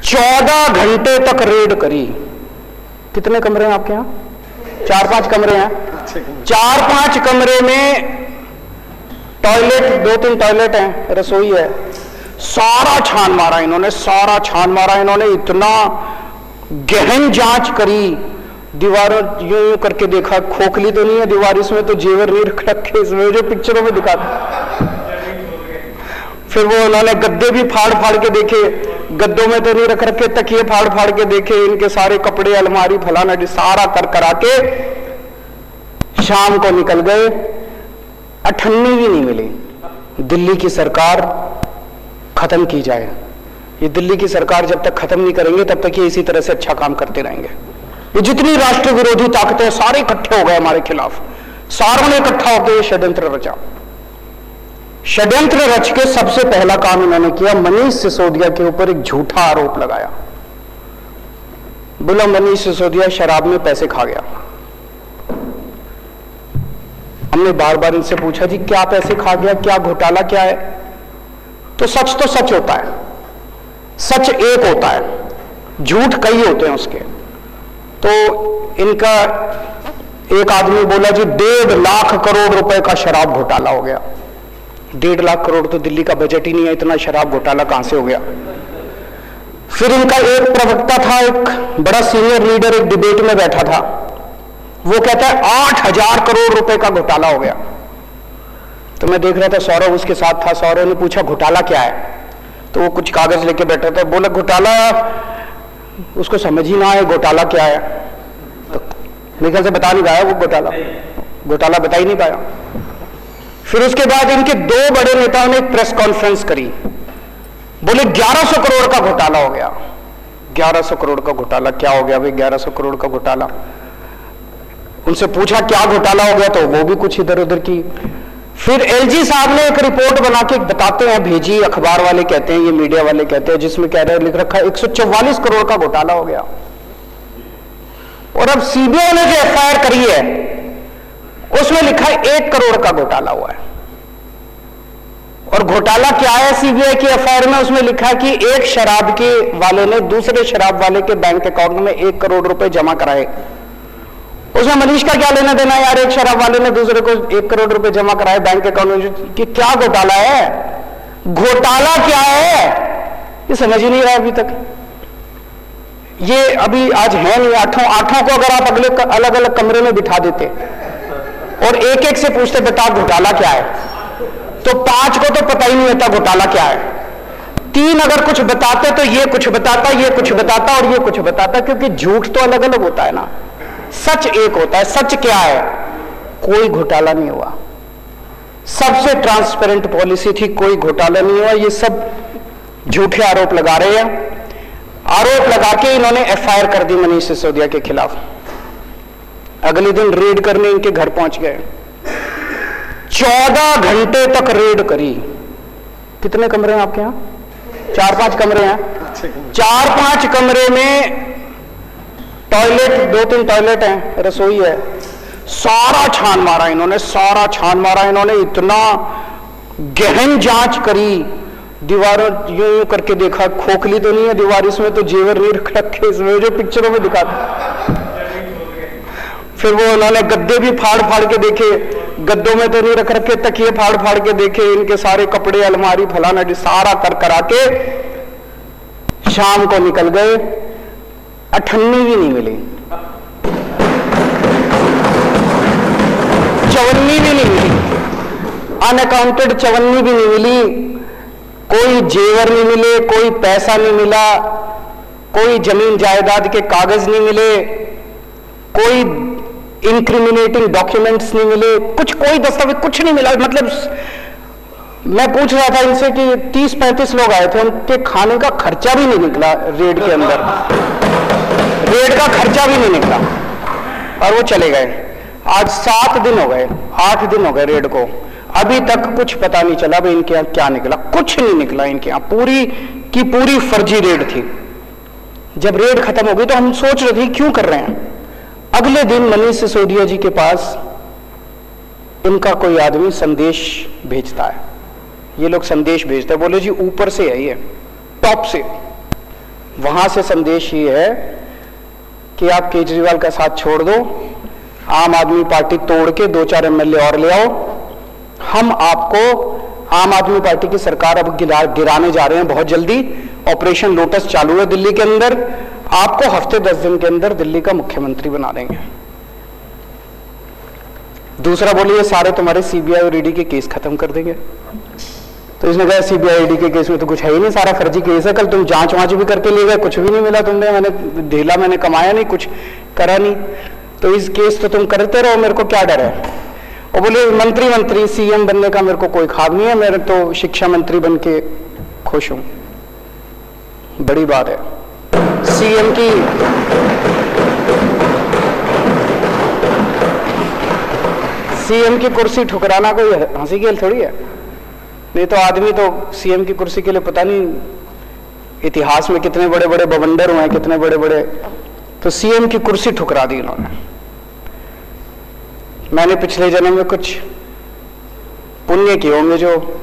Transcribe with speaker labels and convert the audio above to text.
Speaker 1: 14 घंटे तक रेड करी। कितने कमरे हैं आपके यहां? 4-5 कमरे हैं। 4-5 कमरे में टॉयलेट, 2-3 टॉयलेट हैं, रसोई है। सारा छान मारा इन्होंने, सारा छान मारा इन्होंने, इतना गहन जांच करी। दीवारों यूं यूं करके देखा, खोखली तो नहीं है दीवार, इसमें तो जेवर नहीं रख रखे, इसमें जो पिक्चरों में दिखाते। फिर वो उन्होंने गद्दे भी फाड़ फाड़ के देखे, गद्दों में तो नहीं रख रखे, तकिए फाड़ फाड़ के देखे, इनके सारे कपड़े, अलमारी, फलाना सारा कर करा के शाम को निकल गए। अठन्नी भी नहीं मिली। दिल्ली की सरकार खत्म की जाए। ये दिल्ली की सरकार जब तक खत्म नहीं करेंगे तब तक ये इसी तरह से अच्छा काम करते रहेंगे। ये जितनी राष्ट्र विरोधी ताकतें सारे इकट्ठे हो गए हमारे खिलाफ, सारों ने इकट्ठा होकर षड्यंत्र रचा। षड्यंत्र रच के सबसे पहला काम इन्होंने किया, मनीष सिसोदिया के ऊपर एक झूठा आरोप लगाया। बोला मनीष सिसोदिया शराब में पैसे खा गया। हमने बार बार इनसे पूछा जी क्या पैसे खा गया, क्या घोटाला क्या है? तो सच होता है, सच एक होता है, झूठ कई होते हैं उसके। तो इनका एक आदमी बोला जी 1.5 लाख करोड़ रुपए का शराब घोटाला हो गया। 1.5 लाख करोड़ तो दिल्ली का बजट ही नहीं है, इतना शराब घोटाला कहां से हो गया? फिर इनका एक प्रवक्ता था, एक बड़ा सीनियर लीडर, एक डिबेट में बैठा था, वो कहता है 8,000 करोड़ रुपए का घोटाला हो गया। तो मैं देख रहा था, सौरभ उसके साथ था। सौरभ ने पूछा घोटाला क्या है? तो वो कुछ कागज लेके बैठा था, बोला घोटाला, उसको समझ ही ना आए घोटाला क्या है। तो मेरे ख्याल से बता नहीं पाया वो घोटाला बता ही नहीं पाया। फिर उसके बाद इनके 2 बड़े नेताओं ने एक प्रेस कॉन्फ्रेंस करी, बोले 1100 करोड़ का घोटाला हो गया। 1100 करोड़ का घोटाला क्या हो गया भाई? 1100 करोड़ का घोटाला। उनसे पूछा क्या घोटाला हो गया, तो वो भी कुछ इधर उधर की। फिर एलजी साहब ने एक रिपोर्ट बना के बताते हैं, भेजी, अखबार वाले कहते हैं, ये मीडिया वाले कहते हैं, जिसमें कह रहे हैं, लिख रखा है 144 करोड़ का घोटाला हो गया। और अब सीबीआई ने जो एफआईआर करी है उसमें लिखा है 1 करोड़ का घोटाला हुआ है। और घोटाला क्या है सीबीआई की एफआईआर में? उसमें लिखा है कि एक शराब के वाले ने दूसरे शराब वाले के बैंक अकाउंट में 1 करोड़ रुपए जमा कराए। उसमें मनीष का क्या लेना देना यार? एक शराब वाले ने दूसरे को 1 करोड़ रुपए जमा कराए बैंक अकाउंट में, कि क्या घोटाला है? घोटाला क्या है ये समझ ही नहीं रहा अभी तक। ये अभी आज है नहीं, आठों को अगर आप अगले अलग अलग कमरे में बिठा देते और एक एक से पूछते बता घोटाला क्या है, तो 5 को तो पता ही नहीं होता घोटाला क्या है। 3 अगर कुछ बताते तो ये कुछ बताता, ये कुछ बताता और ये कुछ बताता, क्योंकि झूठ तो अलग अलग होता है ना, सच एक होता है। सच क्या है? कोई घोटाला नहीं हुआ। सबसे ट्रांसपेरेंट पॉलिसी थी, कोई घोटाला नहीं हुआ। ये सब झूठे आरोप लगा रहे हैं। आरोप लगा के इन्होंने एफआईआर कर दी मनीष सिसोदिया के खिलाफ। अगले दिन रेड करने इनके घर पहुंच गए। 14 घंटे तक रेड करी। कितने कमरे हैं आपके यहां? 4-5 कमरे हैं। 4-5 कमरे में टॉयलेट, 2-3 टॉयलेट हैं, रसोई है। सारा छान मारा इन्होंने, सारा छान मारा इन्होंने, इतना गहन जांच करी। दीवारों यूं यूं करके देखा, खोखली तो नहीं है दीवार, इसमें तो जेवर नहीं रख रखे, इसमें जो पिक्चरों में दिखाते। फिर वो उन्होंने गद्दे भी फाड़ फाड़ के देखे, गद्दों में तो नहीं रख रखे, तकिए फाड़ फाड़ के देखे, इनके सारे कपड़े, अलमारी, फलाना सारा कर करा के शाम को निकल गए। अठन्नी भी नहीं मिली, चवन्नी भी नहीं मिली, अनअकाउंटेड चवन्नी भी नहीं मिली। कोई जेवर नहीं मिले, कोई पैसा नहीं मिला, कोई जमीन जायदाद के कागज नहीं मिले, कोई इंक्रिमिनेटिंग डॉक्यूमेंट्स नहीं मिले, कुछ कोई दस्तावेज कुछ नहीं मिला। मतलब मैं पूछ रहा था इनसे कि 30-35 लोग आए थे, उनके खाने का खर्चा भी नहीं निकला रेड के अंदर, रेड का खर्चा भी नहीं निकला और वो चले गए। आज 7 दिन हो गए, 8 दिन हो गए रेड को, अभी तक कुछ पता नहीं चला भाई इनके यहाँ क्या निकला। कुछ नहीं निकला इनके यहाँ, पूरी की पूरी फर्जी रेड थी। जब रेड खत्म हो गई तो हम सोच रहे थे क्यों कर रहे हैं। अगले दिन मनीष सिसोदिया जी के पास इनका कोई आदमी संदेश भेजता है। ये लोग संदेश भेजते हैं, बोले जी ऊपर से है, ये टॉप से वहां से संदेश ये है कि आप केजरीवाल का साथ छोड़ दो, आम आदमी पार्टी तोड़ के 2-4 एमएलए और ले आओ, हम आपको आम आदमी पार्टी की सरकार अब गिराने जा रहे हैं बहुत जल्दी। ऑपरेशन लोटस चालू है दिल्ली के अंदर, आपको हफ्ते 10 दिन के अंदर दिल्ली का मुख्यमंत्री बना देंगे। दूसरा बोलिए सारे तुम्हारे सीबीआई और ईडी के केस खत्म कर देंगे। तो इसने कहा सीबीआई ईडी के केस में तो कुछ है ही नहीं, सारा फर्जी केस है, कल तुम जांच वांच भी करके ले गए, कुछ भी नहीं मिला तुमने, मैंने कमाया नहीं, कुछ करा नहीं, तो इस केस तो तुम करते रहो, मेरे को क्या डर है। और बोले मंत्री सीएम बनने का मेरे को कोई ख्वाब नहीं है, मेरे तो शिक्षा मंत्री बन के खुश हूं। बड़ी बात है। सीएम की कुर्सी ठुकराना कोई हंसी खेल थोड़ी है। नहीं तो आदमी तो सीएम की कुर्सी के लिए पता नहीं इतिहास में कितने बड़े बड़े बवंडर हुए हैं, कितने बड़े बड़े, तो सीएम की कुर्सी ठुकरा दी इन्होंने। मैंने पिछले जन्म में कुछ पुण्य किए होंगे जो